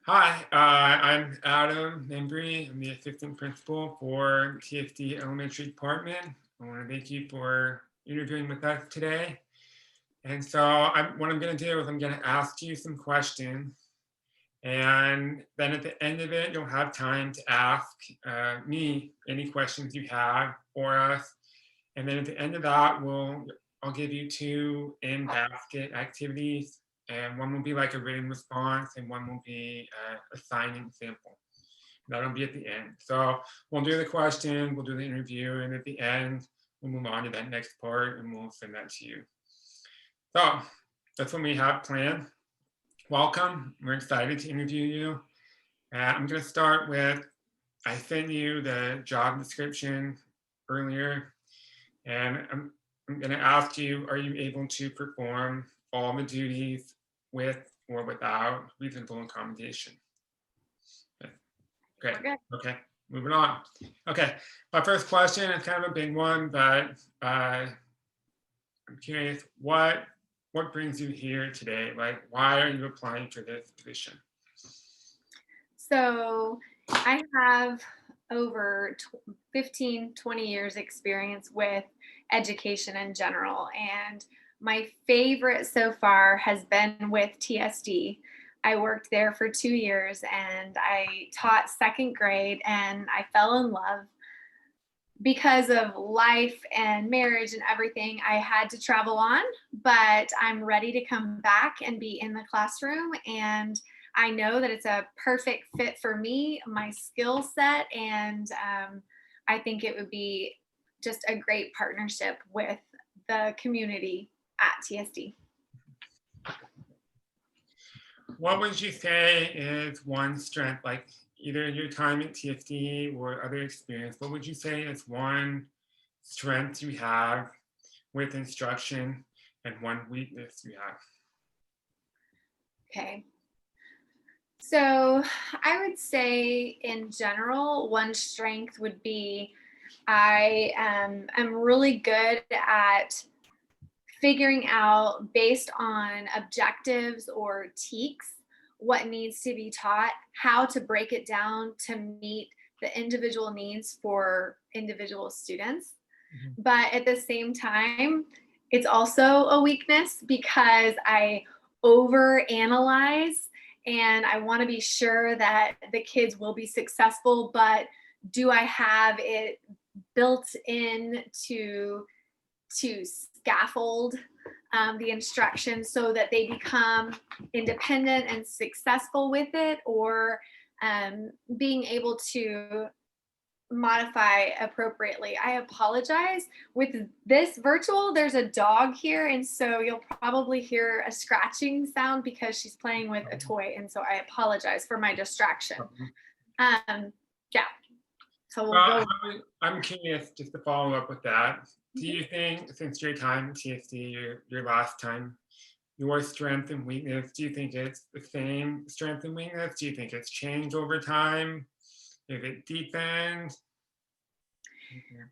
Hi, I'm Adam Membrey. I'm the assistant principal for TSD Elementary Department. I want to thank you for interviewing with us today. And so what I'm going to do is I'm going to ask you some questions. And then at the end of it, you'll have time to ask me any questions you have for us. And then at the end of that, I'll give you two in-basket activities, and one will be like a written response, and one will be a signing sample. That'll be at the end. So we'll do the question, we'll do the interview, and at the end, we'll move on to that next part, and we'll send that to you. So that's what we have planned. Welcome. We're excited to interview you. I'm going to start with I sent you the job description earlier, and I'm going to ask you, are you able to perform all the duties with or without reasonable accommodation? Great. We're good. Okay, moving on. Okay, my first question is kind of a big one, but I'm curious, what brings you here today? Like, why are you applying for this position? So I have over 15, 20 years experience with education in general. And my favorite so far has been with TSD. I worked there for 2 years and I taught second grade and I fell in love. Because of life and marriage and everything, I had to travel on, but I'm ready to come back and be in the classroom. And I know that it's a perfect fit for me, my skill set, and I think it would be just a great partnership with the community at TSD. What would you say is one strength, like either your time at TFD or other experience? What would you say is one strength you have with instruction and one weakness you have? Okay. So I would say, in general, one strength would be am really good at figuring out, based on objectives or TEKs, what needs to be taught, how to break it down to meet the individual needs for individual students. Mhm. But at the same time, it's also a weakness because I overanalyze and I want to be sure that the kids will be successful, but do I have it built in to scaffold the instructions so that they become independent and successful with it, or being able to modify appropriately. I apologize. With this virtual, there's a dog here, and so you'll probably hear a scratching sound because she's playing with a toy, and so I apologize for my distraction. Yeah, so we'll go. I'm curious, just to follow up with that. Do you think, since your time at TFD, your last time, your strength and weakness, do you think it's the same strength and weakness? Do you think it's changed over time? Is it deepened?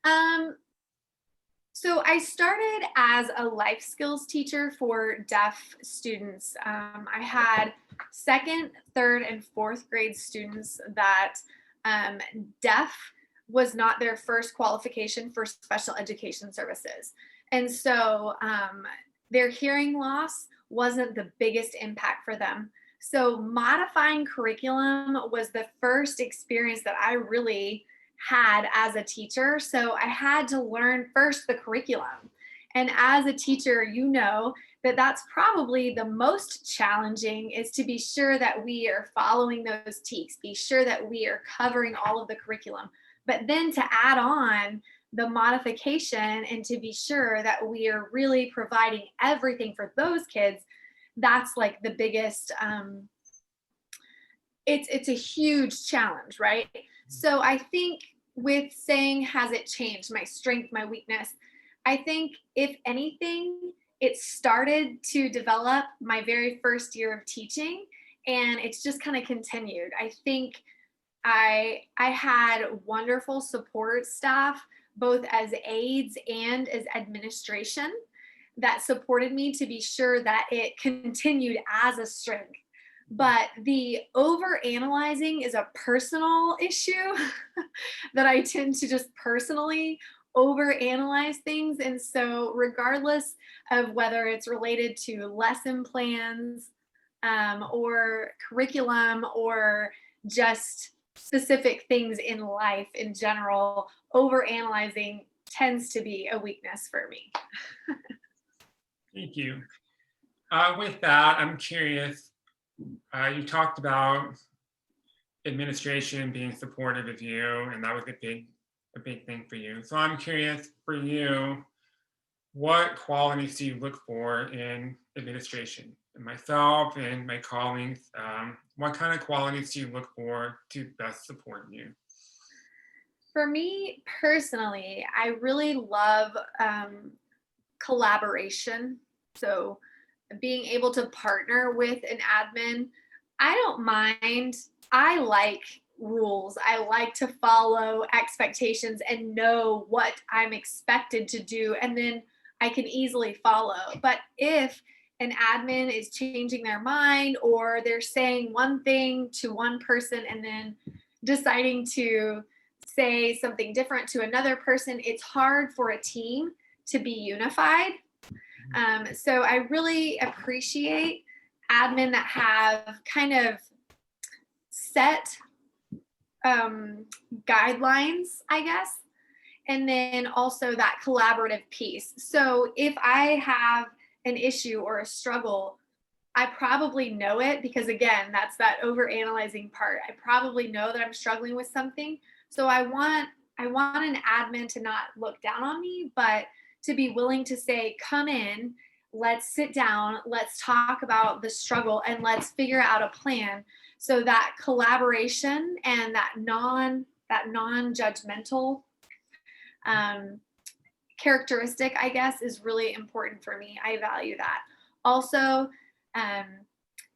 Um, so I started as a life skills teacher for deaf students. I had second, third, and fourth grade students that um, deaf was not their first qualification for special education services. And so their hearing loss wasn't the biggest impact for them. So modifying curriculum was the first experience that I really had as a teacher. So I had to learn first the curriculum. And as a teacher, you know that that's probably the most challenging, is to be sure that we are following those TEKs, be sure that we are covering all of the curriculum. But then to add on the modification and to be sure that we are really providing everything for those kids, that's like the biggest it's a huge challenge, right? So I think, with saying, has it changed my strength, my weakness, I think if anything, it started to develop my very first year of teaching, and it's just kind of continued. I think I had wonderful support staff, both as aides and as administration, that supported me to be sure that it continued as a strength. But the overanalyzing is a personal issue that I tend to just personally overanalyze things. And so, regardless of whether it's related to lesson plans or curriculum or just specific things in life in general, overanalyzing tends to be a weakness for me. Thank you. With that, I'm curious. You talked about administration being supportive of you, and that was a big thing for you. So I'm curious for you, what qualities do you look for in administration? And myself and my colleagues, what kind of qualities do you look for to best support you? For me personally, I really love collaboration. So, being able to partner with an admin, I don't mind. I like rules. I like to follow expectations and know what I'm expected to do, and then I can easily follow. But if an admin is changing their mind or they're saying one thing to one person and then deciding to say something different to another person, it's hard for a team to be unified. So I really appreciate admin that have kind of set um, guidelines, I guess, and then also that collaborative piece. So if I have an issue or a struggle, I probably know it because again, that's that over analyzing part. I probably know that I'm struggling with something. So I want an admin to not look down on me, but to be willing to say, come in, let's sit down, let's talk about the struggle and let's figure out a plan. So that collaboration and that non-judgmental um, characteristic, I guess, is really important for me. I value that. Also, um,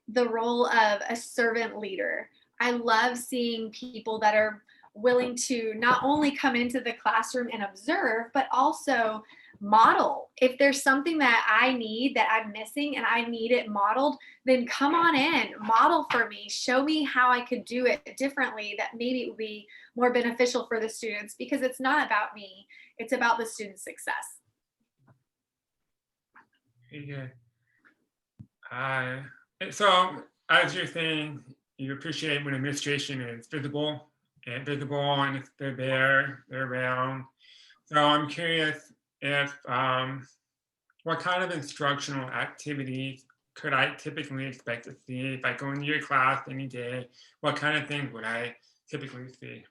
the role of a servant leader. I love seeing people that are willing to not only come into the classroom and observe, but also model. If there's something that I need that I'm missing and I need it modeled, then come on in, model for me, show me how I could do it differently that maybe it would be more beneficial for the students because it's not about me, it's about the student's success. Yeah. Uh, so as you're saying, you appreciate when administration is visible, and if they're there, they're around. So I'm curious if what kind of instructional activities could I typically expect to see if I go into your class any day? What kind of things would I typically see?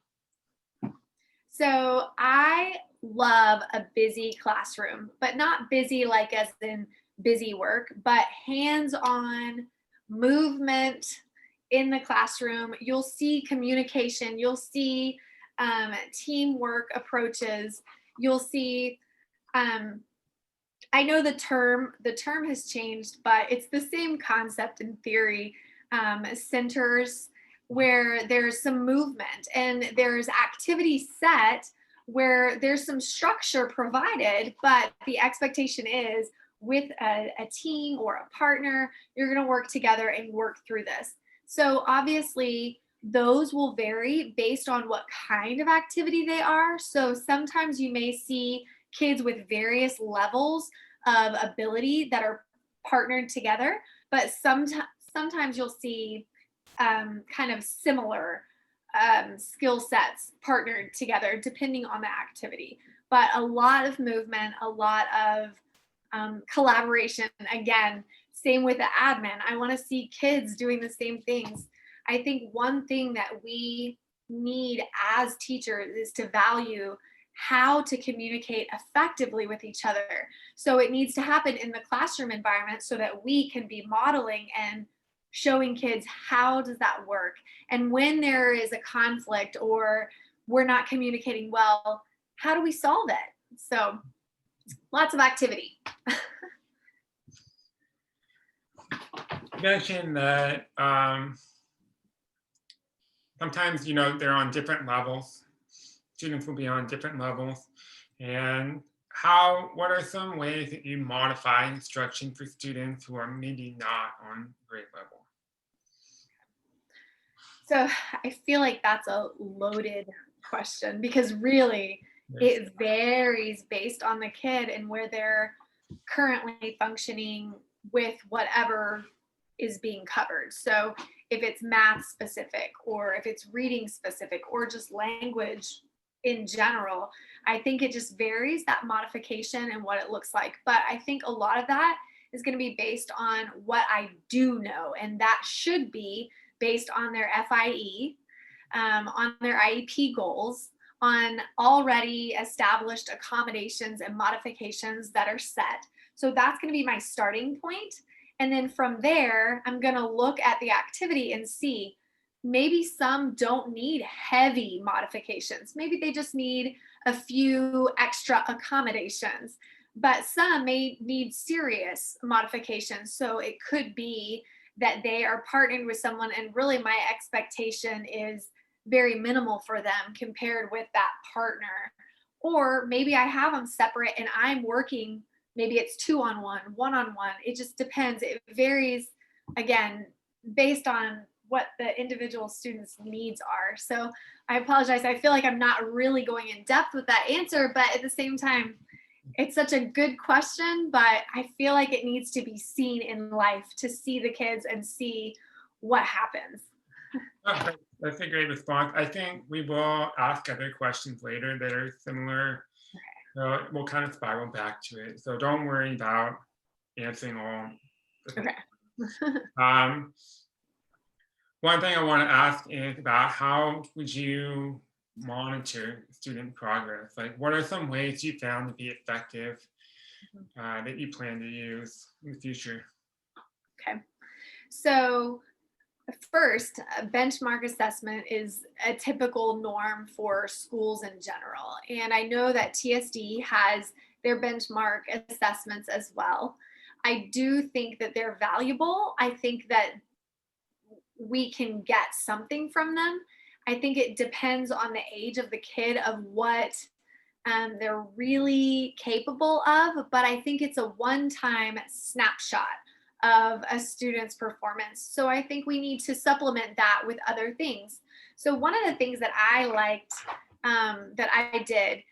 So I love a busy classroom, but not busy like as in busy work, but hands on movement in the classroom. You'll see communication, you'll see teamwork approaches, you'll see. Um, I know the term has changed, but it's the same concept in theory. Centers where there's some movement and there's activity set where there's some structure provided, but the expectation is with a team or a partner, you're going to work together and work through this. So obviously, those will vary based on what kind of activity they are. So sometimes you may see kids with various levels of ability that are partnered together, but sometimes you'll see kind of similar skill sets partnered together depending on the activity. But a lot of movement, a lot of collaboration. Again, same with the admin. I want to see kids doing the same things. I think one thing that we need as teachers is to value how to communicate effectively with each other. So it needs to happen in the classroom environment so that we can be modeling and showing kids how does that work. And when there is a conflict or we're not communicating well, how do we solve it? So lots of activity. You mentioned that sometimes they're on different levels. Students will be on different levels, and what are some ways that you modify instruction for students who are maybe not on grade level? So I feel like that's a loaded question because really Yes. it varies based on the kid and where they're currently functioning with whatever is being covered. So if it's math specific or if it's reading specific or just language in general, I think it just varies that modification and what it looks like. But I think a lot of that is going to be based on what I do know, and that should be based on their FIE, on their IEP goals, on already established accommodations and modifications that are set. So that's going to be my starting point. And then from there, I'm going to look at the activity and see maybe some don't need heavy modifications. Maybe they just need a few extra accommodations, but some may need serious modifications. So it could be that they are partnered with someone, and really my expectation is very minimal for them compared with that partner. Or maybe I have them separate and I'm working, maybe it's 2-on-1, 1-on-1. It just depends. It varies, again, based on what the individual student's needs are. So I apologize. I feel like I'm not really going in depth with that answer, but at the same time, it's such a good question, but I feel like it needs to be seen in life to see the kids and see what happens. Oh, that's a great response. I think we will ask other questions later that are similar. So we'll kind of spiral back to it. So don't worry about answering all. Okay. Um, One thing I want to ask is about how would you monitor student progress? Like, what are some ways you found to be effective that you plan to use in the future? Okay. So first, a benchmark assessment is a typical norm for schools in general. And I know that TSD has their benchmark assessments as well. I do think that they're valuable. I think that we can get something from them. I think it depends on the age of the kid of what they're really capable of, but I think it's a one-time snapshot of a student's performance. So I think we need to supplement that with other things. So one of the things that I liked that I did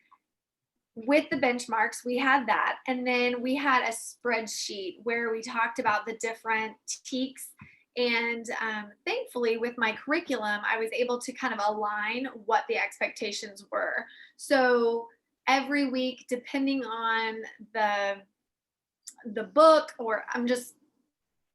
with the benchmarks, we had that. And then we had a spreadsheet where we talked about the different TEKs. And thankfully, with my curriculum, I was able to kind of align what the expectations were. So every week, depending on the book, or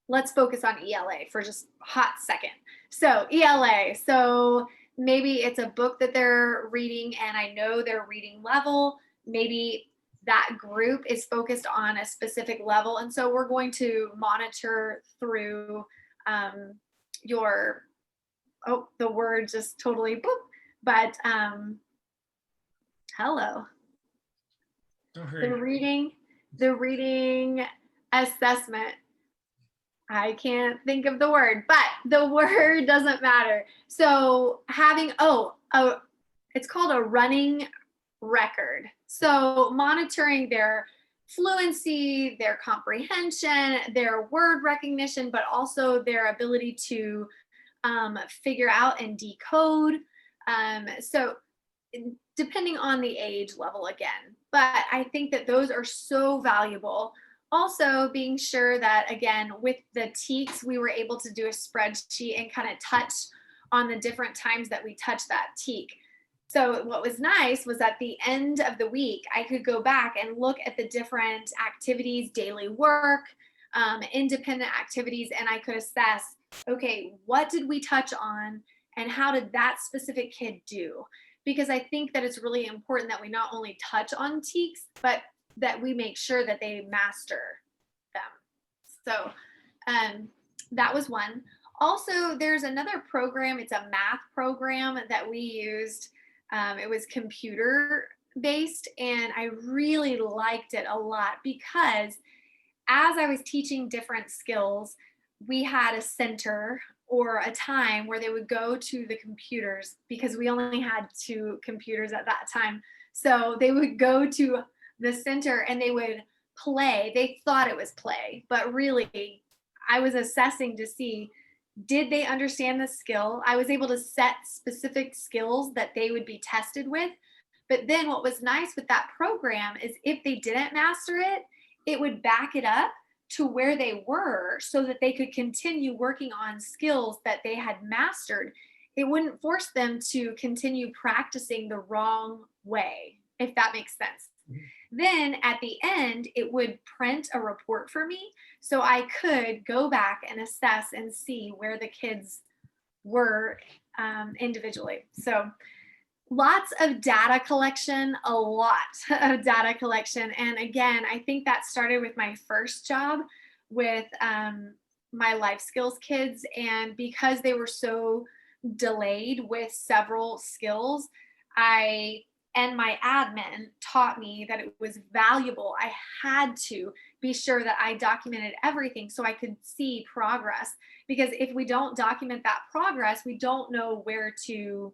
let's focus on ELA for just a hot second. So ELA, so maybe it's a book that they're reading and I know their reading level. Maybe that group is focused on a specific level. And so we're going to monitor through the word just totally boop, but hello. Don't hurry. The reading assessment. I can't think of the word, but the word doesn't matter. So having, it's called a running record. So monitoring their fluency, their comprehension, their word recognition, but also their ability to figure out and decode. So depending on the age level again, but I think that those are so valuable. Also being sure that, again, with the TEKs, we were able to do a spreadsheet and kind of touch on the different times that we touched that TEK. So what was nice was at the end of the week, I could go back and look at the different activities, daily work, independent activities, and I could assess, okay, what did we touch on and how did that specific kid do? Because I think that it's really important that we not only touch on TEKs, but that we make sure that they master them. So that was one. Also, there's another program. It's a math program that we used. It was computer based, and I really liked it a lot because as I was teaching different skills, we had a center or a time where they would go to the computers because we only had 2 computers at that time. So they would go to the center and they would play. They thought it was play, but really I was assessing to see, Did they understand the skill? I was able to set specific skills that they would be tested with. But then what was nice with that program is if they didn't master it, it would back it up to where they were so that they could continue working on skills that they had mastered. It wouldn't force them to continue practicing the wrong way, if that makes sense. Then at the end, it would print a report for me so I could go back and assess and see where the kids were individually. So lots of data collection, a lot of data collection. And again, I think that started with my first job with my life skills kids. And because they were so delayed with several skills, I and my admin taught me that it was valuable. I had to be sure that I documented everything so I could see progress. Because if we don't document that progress, we don't know where to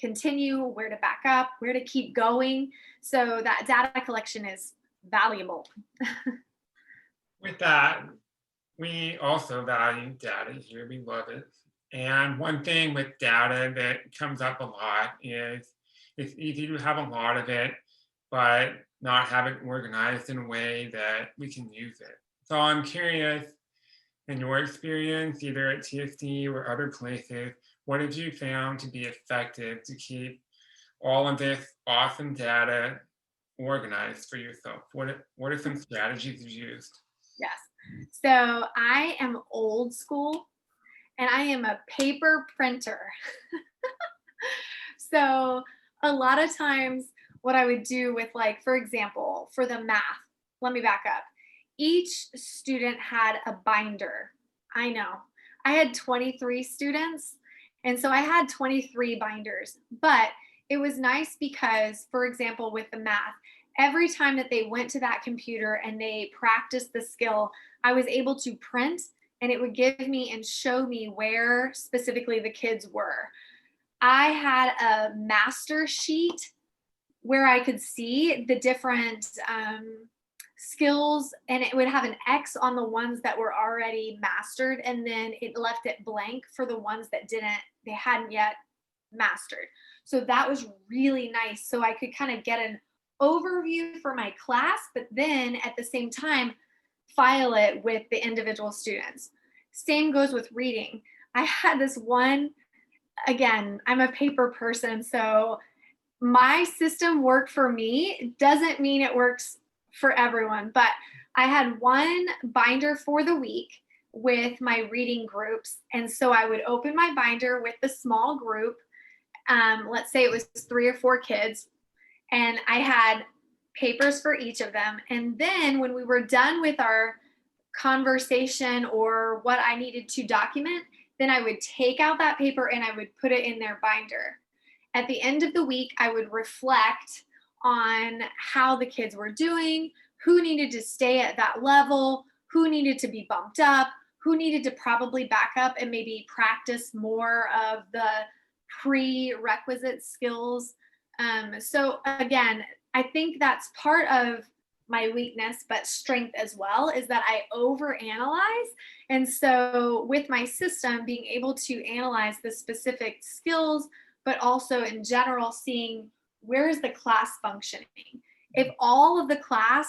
continue, where to back up, where to keep going. So that data collection is valuable. With that, we also value data here. We love it. And one thing with data that comes up a lot is it's easy to have a lot of it, but not have it organized in a way that we can use it. So I'm curious, in your experience, either at TSD or other places, what have you found to be effective to keep all of this awesome data organized for yourself? What are some strategies you've used? Yes. So I am old school and I am a paper printer. So a lot of times, what I would do with, like, for example, for the math, let me back up. Each student had a binder. I know. I had 23 students, and so I had 23 binders. But it was nice because, for example, with the math, every time that they went to that computer and they practiced the skill, I was able to print and it would give me and show me where specifically the kids were. I had a master sheet where I could see the different skills, and it would have an X on the ones that were already mastered, and then it left it blank for the ones that they hadn't yet mastered. So that was really nice. So I could kind of get an overview for my class, but then at the same time, file it with the individual students. Same goes with reading. I had this one, again, I'm a paper person, so my system worked for me. Doesn't mean it works for everyone, but I had one binder for the week with my reading groups. And so I would open my binder with the small group. Let's say it was 3 or 4 kids, and I had papers for each of them. And then when we were done with our conversation or what I needed to document, then I would take out that paper and I would put it in their binder. At the end of the week, I would reflect on how the kids were doing, who needed to stay at that level, who needed to be bumped up, who needed to probably back up and maybe practice more of the prerequisite skills. So again, I think that's part of my weakness, but strength as well, is that I overanalyze. And so with my system, being able to analyze the specific skills, but also in general, seeing where is the class functioning. If all of the class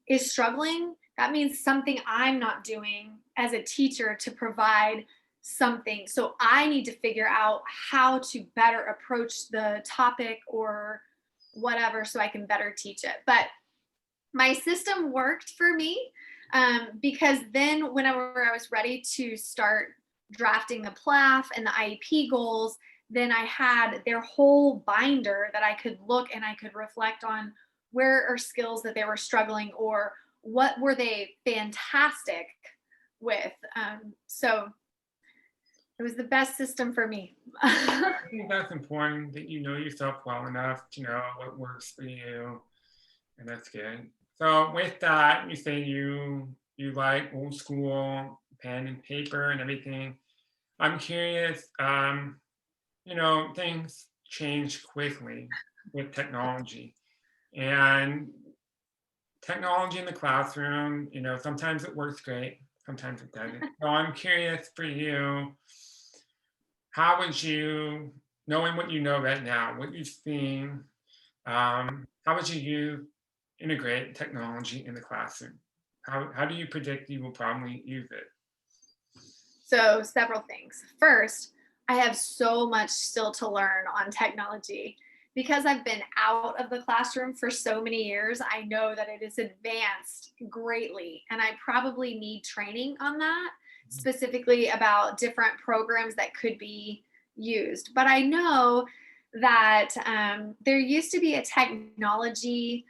is struggling, that means something I'm not doing as a teacher to provide something. So I need to figure out how to better approach the topic or whatever so I can better teach it. But my system worked for me because then whenever I was ready to start drafting the PLAF and the IEP goals, then I had their whole binder that I could look and I could reflect on where are skills that they were struggling or what were they fantastic with. So it was the best system for me. I think that's important that you know yourself well enough to know what works for you, and that's good. So with that, you say you like old school pen and paper and everything. I'm curious. Things change quickly with technology, and technology in the classroom. Sometimes it works great, sometimes it doesn't. So I'm curious for you. how would you, knowing what you know right now, what you've seen, how would you integrate technology in the classroom? How do you predict you will probably use it? So, several things. First, I have so much still to learn on technology. Because I've been out of the classroom for so many years, I know that it has advanced greatly, and I probably need training on that, specifically about different programs that could be used. But I know that there used to be a technology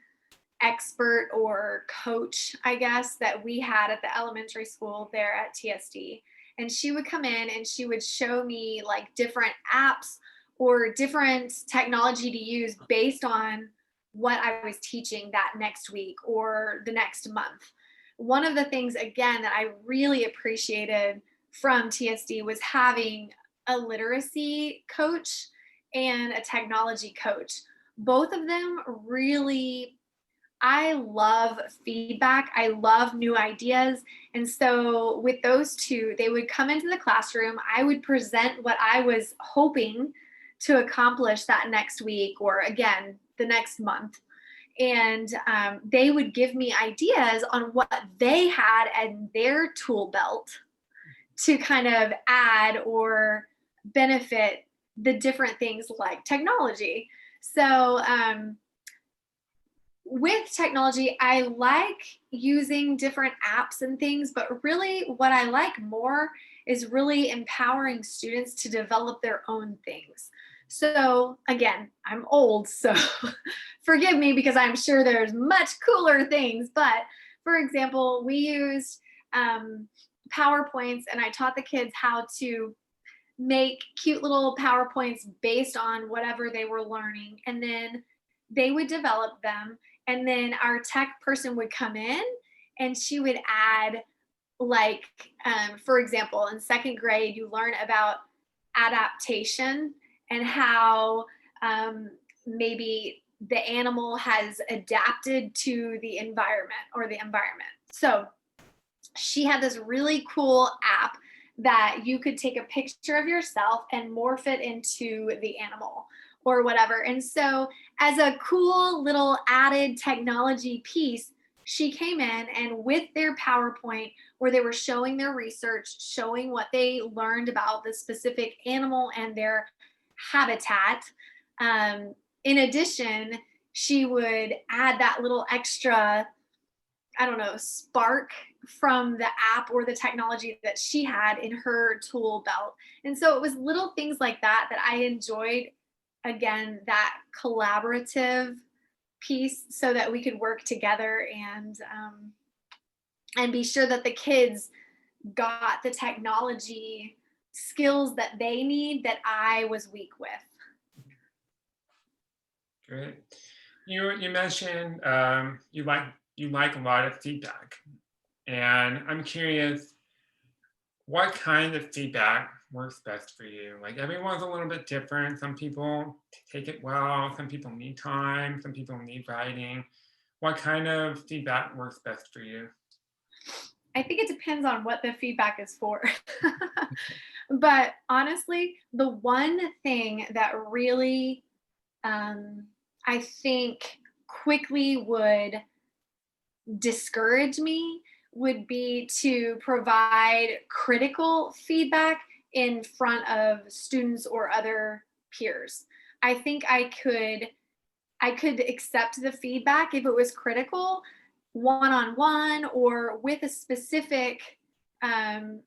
expert or coach, I guess, that we had at the elementary school there at TSD. And she would come in and she would show me like different apps or different technology to use based on what I was teaching that next week or the next month. One of the things, again, that I really appreciated from TSD was having a literacy coach and a technology coach. Both of them really, I love feedback. I love new ideas. And so, with those two, they would come into the classroom. I would present what I was hoping to accomplish that next week or again, the next month. And they would give me ideas on what they had in their tool belt to kind of add or benefit the different things like technology. So, with technology, I like using different apps and things, but really what I like more is really empowering students to develop their own things. So, again, I'm old, so forgive me because I'm sure there's much cooler things. But for example, we used PowerPoints, and I taught the kids how to make cute little PowerPoints based on whatever they were learning. And then they would develop them. And then our tech person would come in and she would add, like, for example, in second grade, you learn about adaptation and how maybe the animal has adapted to the environment or the environment. So she had this really cool app that you could take a picture of yourself and morph it into the animal or whatever. And so, as a cool little added technology piece, she came in and with their PowerPoint, where they were showing their research, showing what they learned about the specific animal and their habitat. Um, in addition, she would add that little extra, I don't know, spark from the app or the technology that she had in her tool belt. And so it was little things like that that I enjoyed. Again, that collaborative piece so that we could work together and be sure that the kids got the technology skills that they need that I was weak with. Great. You mentioned you like a lot of feedback, and I'm curious what kind of feedback works best for you. Like everyone's a little bit different. Some people take it well. Some people need time. Some people need writing. What kind of feedback works best for you? I think it depends on what the feedback is for. But honestly, the one thing that really, I think, quickly would discourage me would be to provide critical feedback in front of students or other peers. I think I could accept the feedback if it was critical one on one or with a specific um,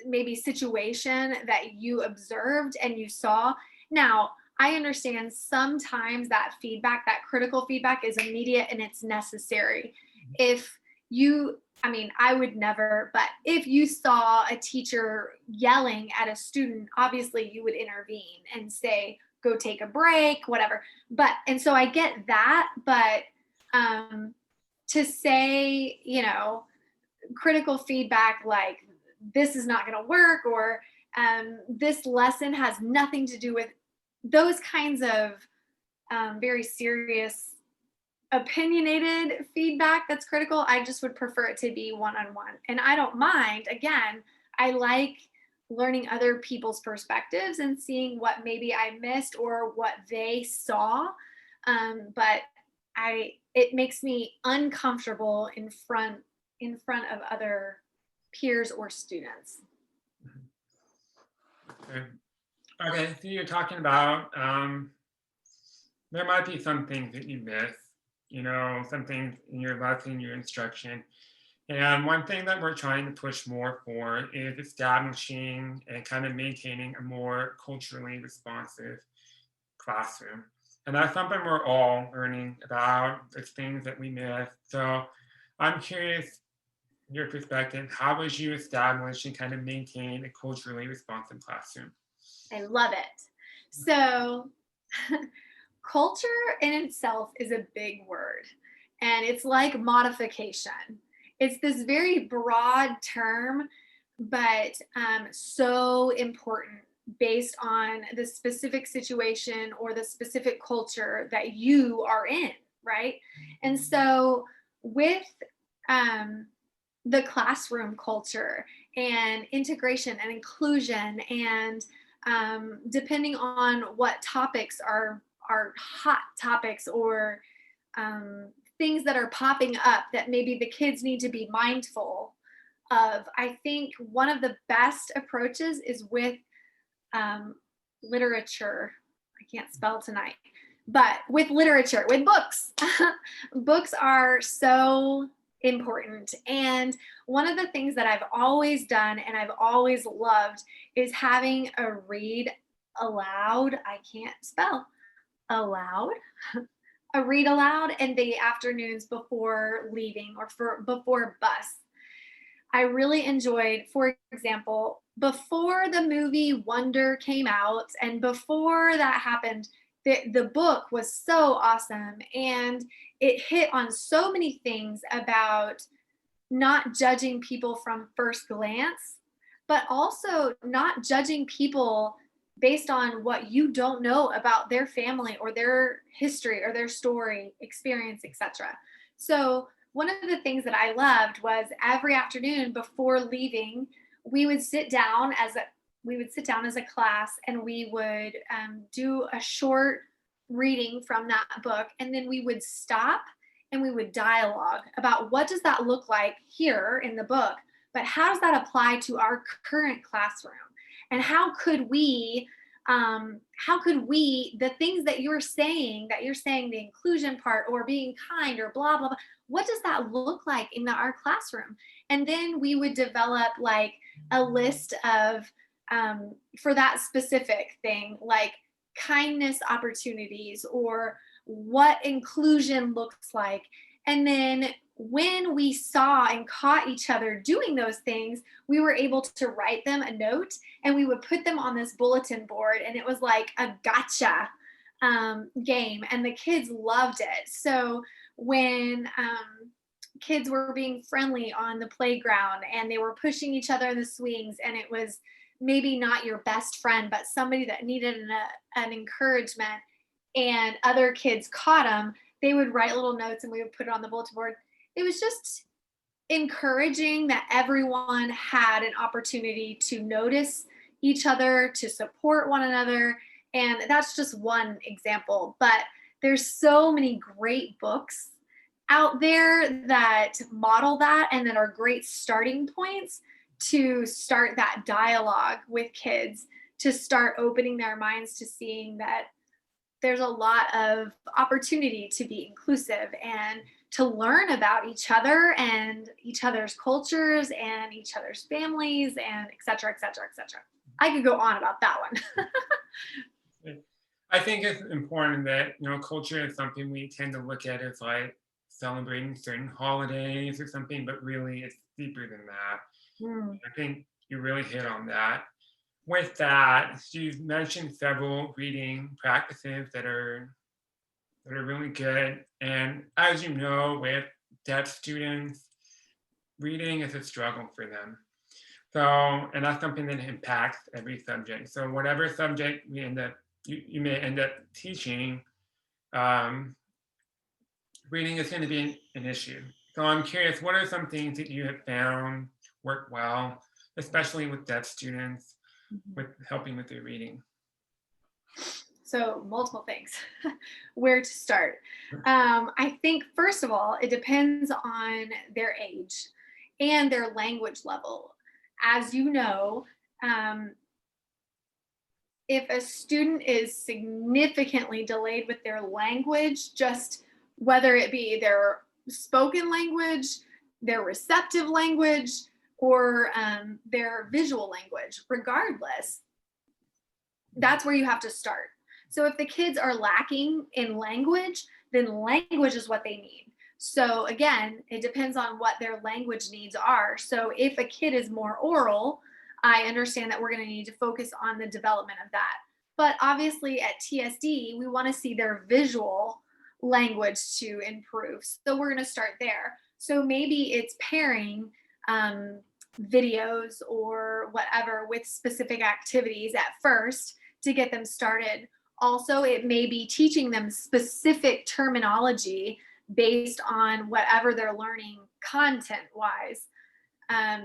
maybe situation that you observed and you saw. Now, I understand sometimes that feedback, that critical feedback is immediate and it's necessary. If you, I mean, I would never, but if you saw a teacher yelling at a student, obviously you would intervene and say, go take a break, whatever. But, and so I get that, but to say, critical feedback like this is not going to work or this lesson has nothing to do with those kinds of very serious opinionated feedback that's critical. I just would prefer it to be one-on-one, and I don't mind. Again, I like learning other people's perspectives and seeing what maybe I missed or what they saw. But it makes me uncomfortable in front of other peers or students. Okay. Okay, so you're talking about there might be some things that you miss, some things in your lesson, your instruction. And one thing that we're trying to push more for is establishing and kind of maintaining a more culturally responsive classroom. And that's something we're all learning about, the things that we miss. So I'm curious, your perspective, how would you establish and kind of maintain a culturally responsive classroom? I love it. So, culture in itself is a big word, and it's like modification. It's this very broad term, but so important based on the specific situation or the specific culture that you are in, right? And so, with um, the classroom culture and integration and inclusion and depending on what topics are hot topics or things that are popping up that maybe the kids need to be mindful of. I think one of the best approaches is with um, literature. I can't spell tonight, but with literature, with books. Books are so important. And one of the things that I've always done and I've always loved is having a read aloud. I can't spell aloud. A read aloud in the afternoons before leaving or before bus. I really enjoyed, for example, before the movie Wonder came out and before that happened, the book was so awesome and it hit on so many things about not judging people from first glance, but also not judging people based on what you don't know about their family or their history or their story, experience, etc. So, one of the things that I loved was every afternoon before leaving, we would sit down as a class and we would do a short reading from that book and then we would stop and we would dialogue about what does that look like here in the book, but how does that apply to our current classroom? And how could we, the things that you're saying, the inclusion part or being kind or blah, blah, blah, what does that look like in our classroom? And then we would develop like a list of, for that specific thing, like kindness opportunities or what inclusion looks like. And then when we saw and caught each other doing those things, we were able to write them a note and we would put them on this bulletin board. And it was like a gotcha game, and the kids loved it. So when kids were being friendly on the playground and they were pushing each other in the swings, and it was maybe not your best friend, but somebody that needed an encouragement, and other kids caught them, they would write little notes and we would put it on the bulletin board. It was just encouraging that everyone had an opportunity to notice each other, to support one another. And that's just one example, but there's so many great books out there that model that and that are great starting points to start that dialogue with kids, to start opening their minds to seeing that there's a lot of opportunity to be inclusive and to learn about each other and each other's cultures and each other's families and et cetera, et cetera, et cetera. I could go on about that one. I think it's important that, culture is something we tend to look at as like celebrating certain holidays or something, but really it's deeper than that. Mm. I think you really hit on that. With that, you've mentioned several reading practices that are really good. And as you know, with deaf students, reading is a struggle for them. So, and that's something that impacts every subject. So, whatever subject you may end up teaching, um, reading is going to be an issue. So, I'm curious, what are some things that you have found work well, especially with deaf students? Mhm. with helping with their reading? So multiple things. Where to start? I think first of all, it depends on their age and their language level. As you know, um, if a student is significantly delayed with their language, just whether it be their spoken language, their receptive language, or their visual language, regardless, that's where you have to start. So if the kids are lacking in language, then language is what they need. So again, it depends on what their language needs are. So if a kid is more oral, I understand that we're going to need to focus on the development of that. But obviously at TSD, we want to see their visual language to improve. So we're going to start there. So maybe it's pairing um, videos or whatever with specific activities at first to get them started. Also, it may be teaching them specific terminology based on whatever they're learning content wise.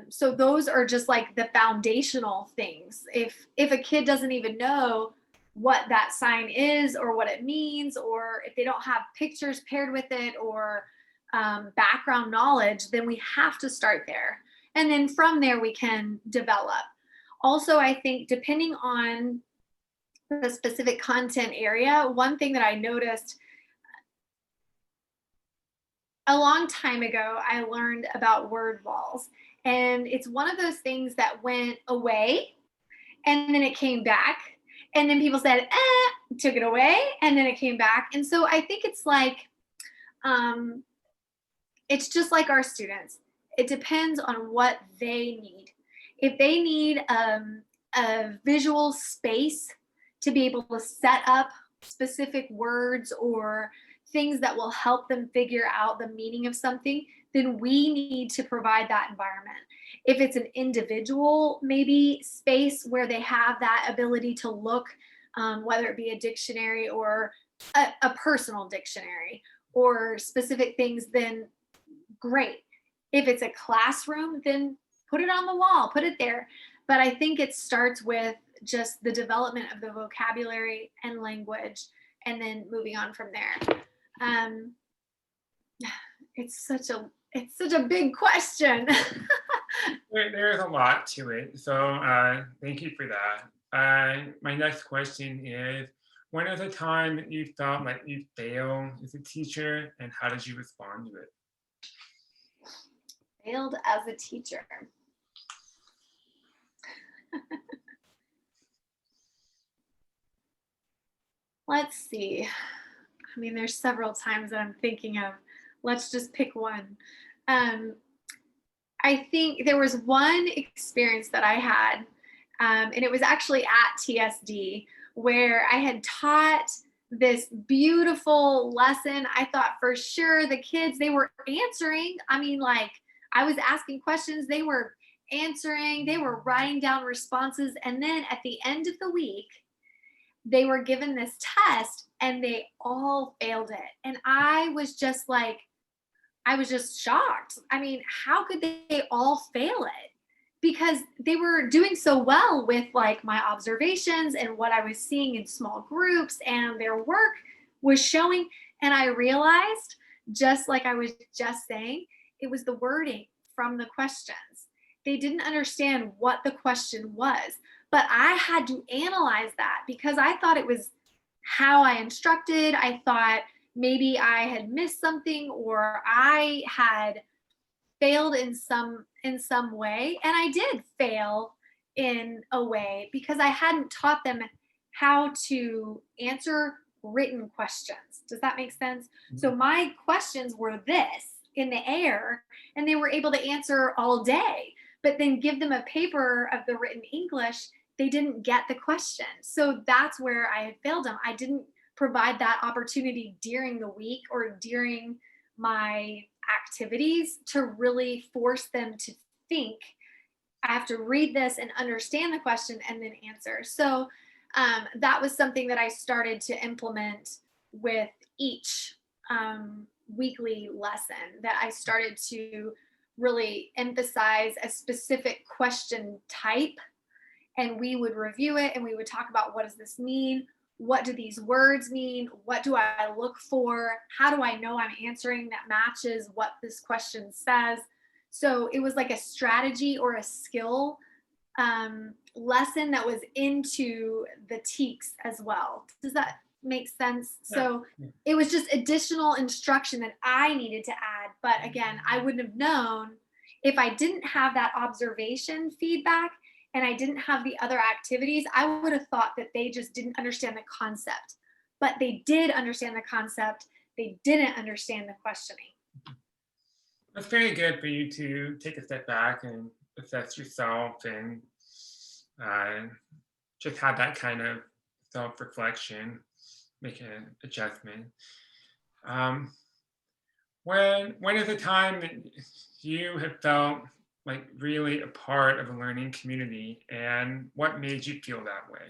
So those are just like the foundational things. If a kid doesn't even know what that sign is or what it means, or if they don't have pictures paired with it or background knowledge, then we have to start there. And then from there, we can develop. Also, I think depending on the specific content area, one thing that I noticed a long time ago, I learned about word walls. And it's one of those things that went away and then it came back. And then people said, took it away, and then it came back. And so I think um, it's just like our students. It depends on what they need. If they need a visual space to be able to set up specific words or things that will help them figure out the meaning of something, then we need to provide that environment. If it's an individual, maybe space where they have that ability to look, whether it be a dictionary or a personal dictionary or specific things, then great. If it's a classroom, then put it on the wall, put it there. But I think it starts with just the development of the vocabulary and language, and then moving on from there. Um, it's such a big question. There's a lot to it. So thank you for that. My next question is, when was a time that you felt like you failed as a teacher, and how did you respond to it? Failed as a teacher. Let's see. I mean, there's several times that I'm thinking of. Let's just pick one. Um, I think there was one experience that I had, and it was actually at TSD, where I had taught this beautiful lesson. I thought for sure the kids, they were answering. I mean, like, I was asking questions, they were answering, they were writing down responses. And then at the end of the week, they were given this test and they all failed it. And I was just shocked. I mean, how could they all fail it? Because they were doing so well with like my observations and what I was seeing in small groups, and their work was showing. And I realized, just like I was just saying, it was the wording from the questions. They didn't understand what the question was, but I had to analyze that because I thought it was how I instructed. I thought maybe I had missed something or I had failed in some way, and I did fail in a way because I hadn't taught them how to answer written questions. Does that make sense? Mhm. So my questions were this in the air, and they were able to answer all day, but then give them a paper of the written English, they didn't get the question. So that's where I had failed them. I didn't provide that opportunity during the week or during my activities to really force them to think. I have to read this and understand the question and then answer. So that was something that I started to implement with each weekly lesson, that I started to really emphasize a specific question type and we would review it and we would talk about, what does this mean? What do these words mean? What do I look for? How do I know I'm answering that matches what this question says? So it was like a strategy or a skill lesson that was into the TEKS as well. Does that make sense? Yeah. So it was just additional instruction that I needed to add. But again, I wouldn't have known if I didn't have that observation feedback and I didn't have the other activities. I would have thought that they just didn't understand the concept, but they did understand the concept. They didn't understand the questioning. It's very good for you to take a step back and assess yourself and just have that kind of self-reflection, make an adjustment. Um, when is the time that you have felt like really a part of a learning community, and what made you feel that way?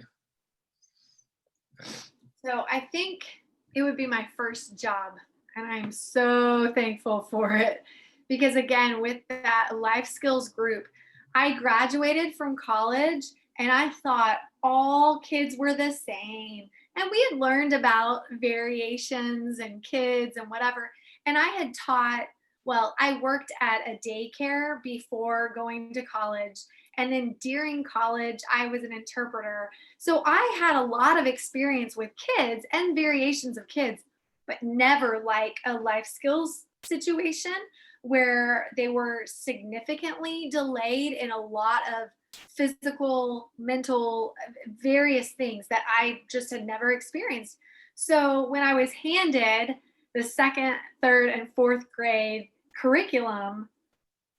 So I think it would be my first job, and I'm so thankful for it because, again, with that life skills group, I graduated from college and I thought all kids were the same. And we had learned about variations and kids and whatever. And I had taught, well, I worked at a daycare before going to college. And then during college, I was an interpreter. So I had a lot of experience with kids and variations of kids, but never like a life skills situation where they were significantly delayed in a lot of physical, mental, various things that I just had never experienced. So when I was handed the second, third, and fourth grade curriculum,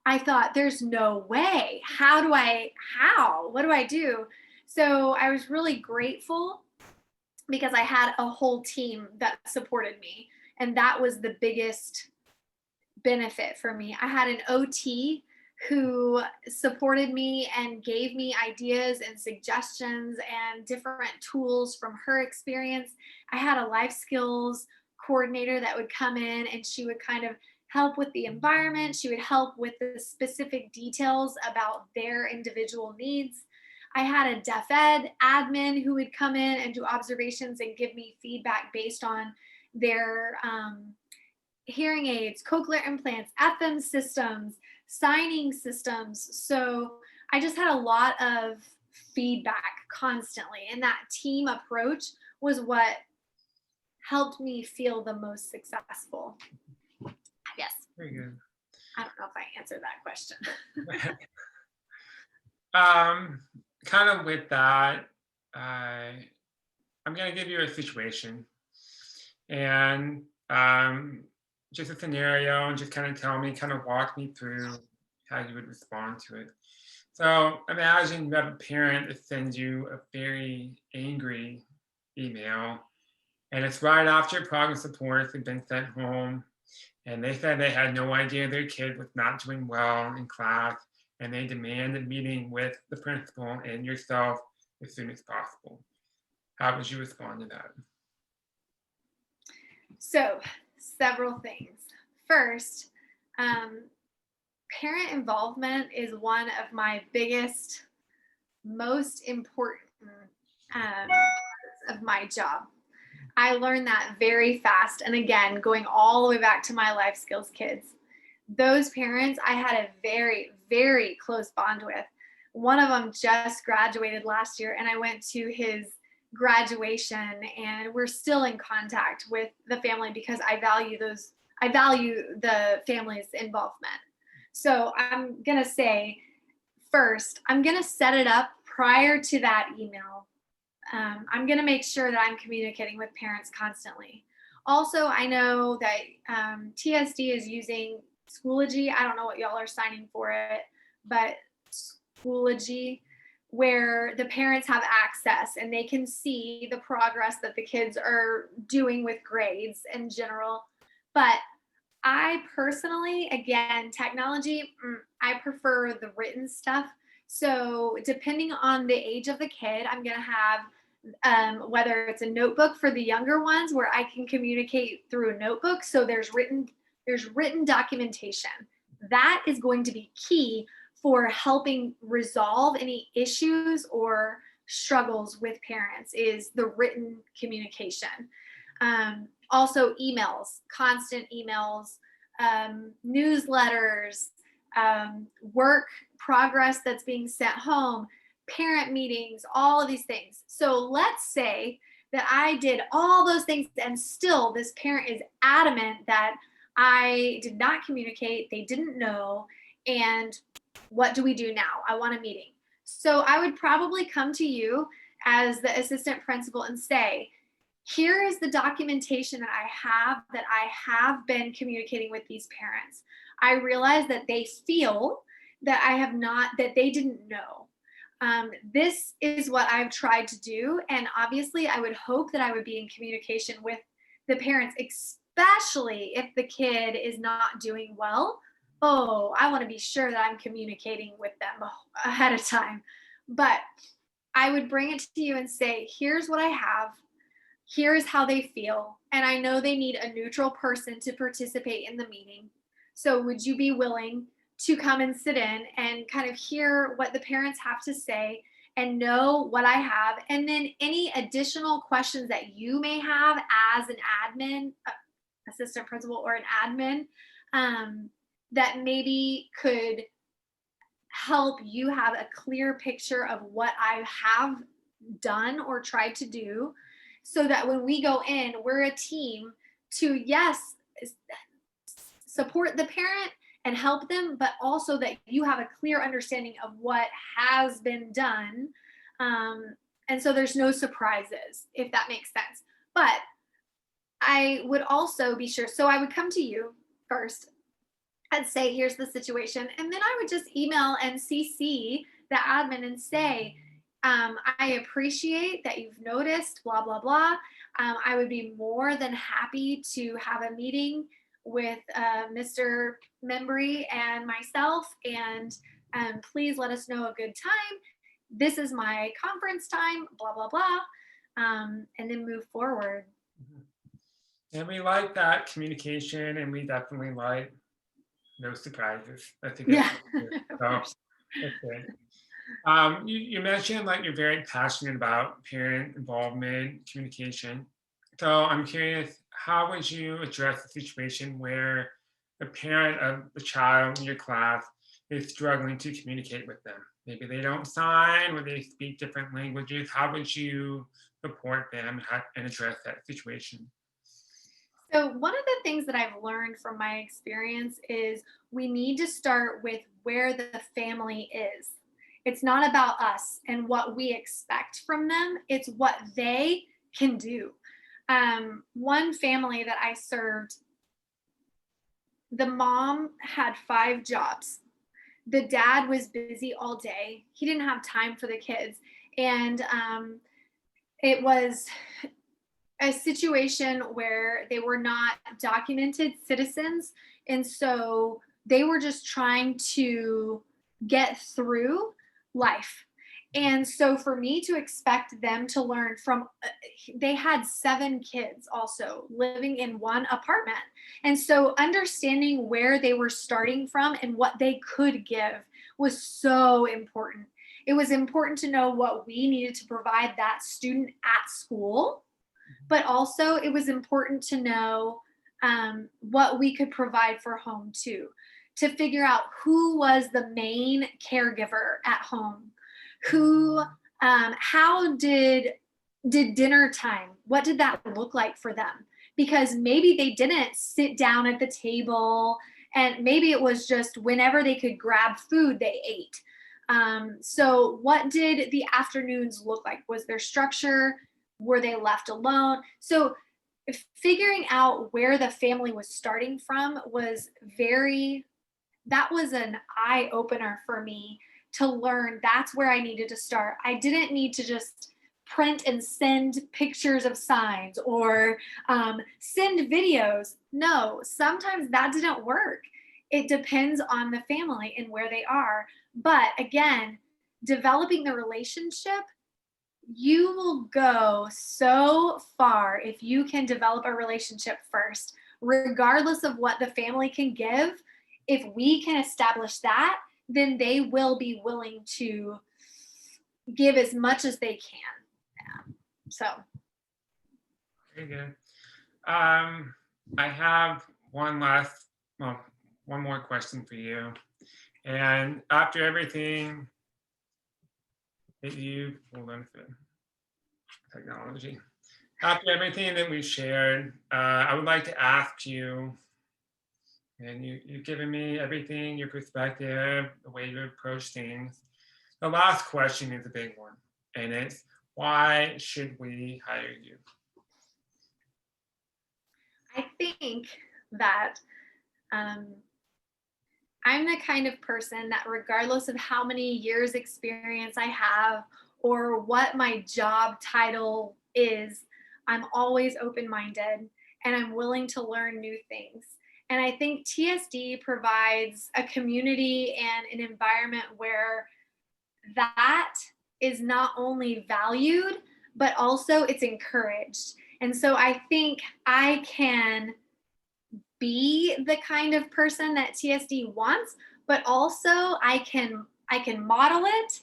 I thought, there's no way. What do I do? So I was really grateful because I had a whole team that supported me. And that was the biggest benefit for me. I had an OT who supported me and gave me ideas and suggestions and different tools from her experience. I had a life skills coordinator that would come in and she would kind of help with the environment. She would help with the specific details about their individual needs. I had a deaf ed admin who would come in and do observations and give me feedback based on their hearing aids, cochlear implants, FM systems, signing systems. So I just had a lot of feedback constantly. And that team approach was what helped me feel the most successful. Yes. Very good. I don't know if I answered that question. Kind of with that, I'm going to give you a situation and just a scenario, and just kind of walk me through how you would respond to it. So imagine you have a parent that sends you a very angry email, and it's right after progress reports have been sent home, and they said they had no idea their kid was not doing well in class, and they demand a meeting with the principal and yourself as soon as possible. How would you respond to that? So, several things. First, parent involvement is one of my biggest, most important parts of my job. I learned that very fast. And again, going all the way back to my life skills kids, those parents I had a very, very close bond with. One of them just graduated last year, and I went to his graduation, and we're still in contact with the family because I value the family's involvement. So I'm going to say, first, I'm going to set it up prior to that email. I'm going to make sure that I'm communicating with parents constantly. Also, I know that TSD is using Schoology. I don't know what y'all are signing for it, but Schoology, where the parents have access and they can see the progress that the kids are doing with grades in general. But I personally, again, technology, I prefer the written stuff. So depending on the age of the kid, I'm going to have whether it's a notebook for the younger ones where I can communicate through a notebook. So there's written documentation. That is going to be key for helping resolve any issues or struggles with parents is the written communication. Also, emails, constant emails, newsletters, work progress that's being sent home, parent meetings, all of these things. So let's say that I did all those things and still this parent is adamant that I did not communicate, they didn't know, and what do we do now? I want a meeting. So I would probably come to you as the assistant principal and say, here is the documentation that I have been communicating with these parents. I realize that they feel that I have not, that they didn't know. This is what I've tried to do. And obviously, I would hope that I would be in communication with the parents, especially if the kid is not doing well. Oh, I want to be sure that I'm communicating with them ahead of time. But I would bring it to you and say, here's what I have. Here's how they feel. And I know they need a neutral person to participate in the meeting. So would you be willing to come and sit in and kind of hear what the parents have to say and know what I have? And then any additional questions that you may have as an admin, assistant principal, or an admin, that maybe could help you have a clear picture of what I have done or tried to do, so that when we go in, we're a team to, yes, support the parent and help them, but also that you have a clear understanding of what has been done. And so there's no surprises, if that makes sense. But I would also be sure, so I would come to you first and say, here's the situation. And then I would just email and CC the admin and say, I appreciate that you've noticed, blah, blah, blah. I would be more than happy to have a meeting with Mr. Membrey and myself, and please let us know a good time. This is my conference time, blah, blah, blah, and then move forward. And we like that communication, and we definitely like no surprises. That's a good Yeah. thing. So, that's good. You mentioned like you're very passionate about parent involvement, communication. So I'm curious, how would you address a situation where the parent of the child in your class is struggling to communicate with them? Maybe they don't sign or they speak different languages. How would you support them and address that situation? So one of the things that I've learned from my experience is we need to start with where the family is. It's not about us and what we expect from them. It's what they can do. One family that I served, the mom had 5 jobs. The dad was busy all day. He didn't have time for the kids. And it was a situation where they were not documented citizens. And so they were just trying to get through life. And so for me to expect them to learn from, they had 7 kids also living in one apartment. And so understanding where they were starting from and what they could give was so important. It was important to know what we needed to provide that student at school, but also it was important to know what we could provide for home too, to figure out who was the main caregiver at home, who, how did dinner time, what did that look like for them? Because maybe they didn't sit down at the table, and maybe it was just whenever they could grab food, they ate. So what did the afternoons look like? Was there structure? Were they left alone? So figuring out where the family was starting from was that was an eye opener for me to learn that's where I needed to start. I didn't need to just print and send pictures of signs or send videos. No, sometimes that didn't work. It depends on the family and where they are. But again, developing the relationship, you will go so far if you can develop a relationship first, regardless of what the family can give. If we can establish that, then they will be willing to give as much as they can. So, Very good. I have well, one more question for you. And after everything that you, hold on for technology. After everything that we shared, I would like to ask you, and you've given me everything, your perspective, the way you approach things. The last question is a big one, and it's why should we hire you? I think that um, I'm the kind of person that, regardless of how many years' experience I have or what my job title is, I'm always open minded and I'm willing to learn new things. And I think TSD provides a community and an environment where that is not only valued, but also it's encouraged. And so I think I can be the kind of person that TSD wants, but also I can model it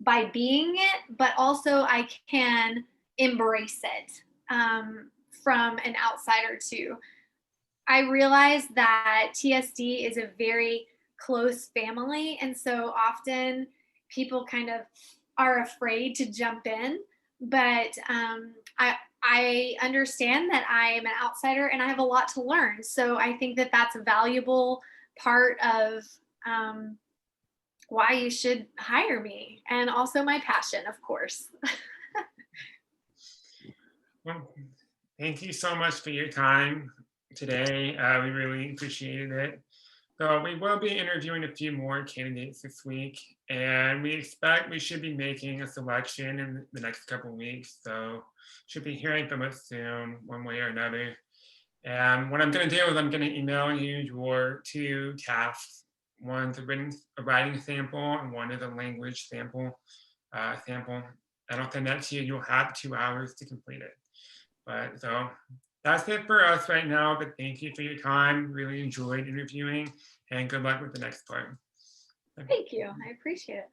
by being it, but also I can embrace it from an outsider too. I realize that TSD is a very close family, and so often people kind of are afraid to jump in. But I understand that I am an outsider and I have a lot to learn. So I think that that's a valuable part of um, why you should hire me, and also my passion, of course. Well, thank you so much for your time today. We really appreciated it. So we will be interviewing a few more candidates this week, and we expect we should be making a selection in the next couple of weeks. So should be hearing from us soon, one way or another. And what I'm going to do is I'm going to email you your two tasks. One's a writing sample, and one is a language sample. And I'll send that to you. You'll have 2 hours to complete it. But so that's it for us right now. But thank you for your time. Really enjoyed interviewing, and good luck with the next part. Thank you. I appreciate it.